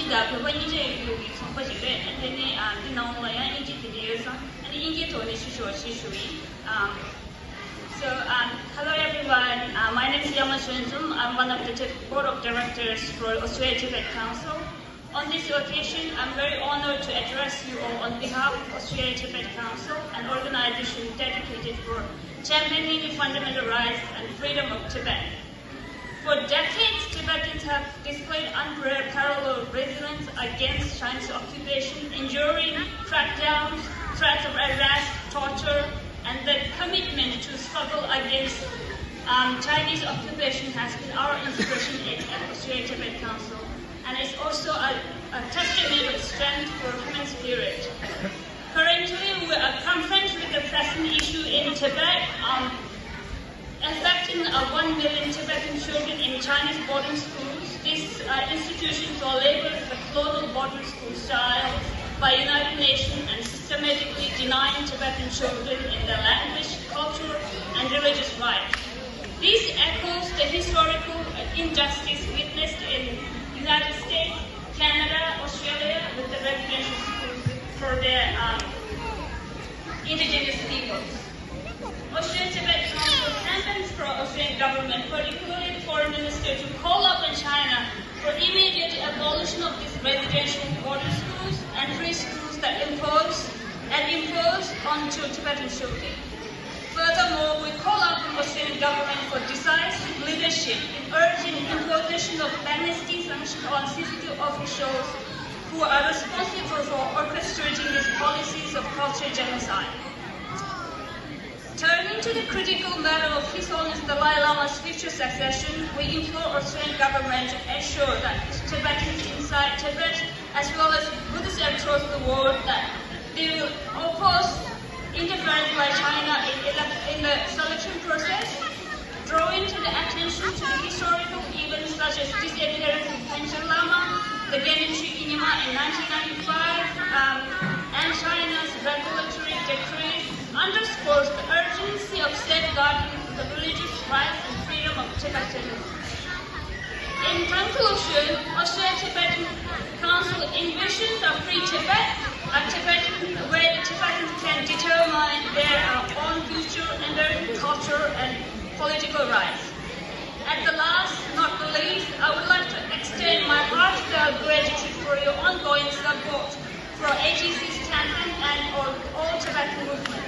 da gaban ije yogi sun fashi da ne dinan waya inji videos and inji to ne shi. Hello everyone. My name is Yama Shunzum. I'm one of the board of directors for Australia Tibet Council. On this occasion, I'm very honored to address you all on behalf of Australia Tibet Council, an organization dedicated for championing the fundamental rights and freedom of Tibet. For decades, Tibetans have displayed unparalleled resilience against Chinese occupation, enduring crackdowns, threats of arrest, torture, and the commitment to struggle against Chinese occupation has been our inspiration at Australia Tibet Council, and it's also a testament of strength for human spirit. Currently, we are confronted with the pressing issue in Tibet, affecting 1 million Tibetan children in Chinese boarding schools. These institutions are labeled the global boarding school style by United Nations and systematically denying Tibetan children in their language, culture, and religious rights. This echoes the historical injustice witnessed in United States, Canada, Australia with the residential schools for their indigenous peoples. Australian Tibet Council campaigns for Australian government, particularly the Foreign Minister, to call upon China for immediate abolition of these residential boarding schools and free schools that impose onto Tibetan children. Furthermore, we call upon Australian government for decisive leadership in urging imposition of amnesty sanctions on CCTV officials who are responsible for orchestrating these policies of cultural genocide. Turning to the critical matter of His Holiness Dalai Lama's future succession, we implore Australian government to ensure that Tibetans inside Tibet, as well as Buddhists across the world, that they will oppose interference by China in the selection process, drawing to the attention to the historical events such as disappearance of Panchen Lama, the Genichi Inima in 1995, and China's regulatory decree underscores the urgency of safeguarding the religious rights and freedom of Tibetans. In conclusion, Australia Tibetan Council envisions a free Tibet, where the Tibetans can determine their own future and their culture and political rights. At the last, not the least, I would like to extend my heartfelt gratitude for your ongoing support for ATC's campaign and all Tibetan movement.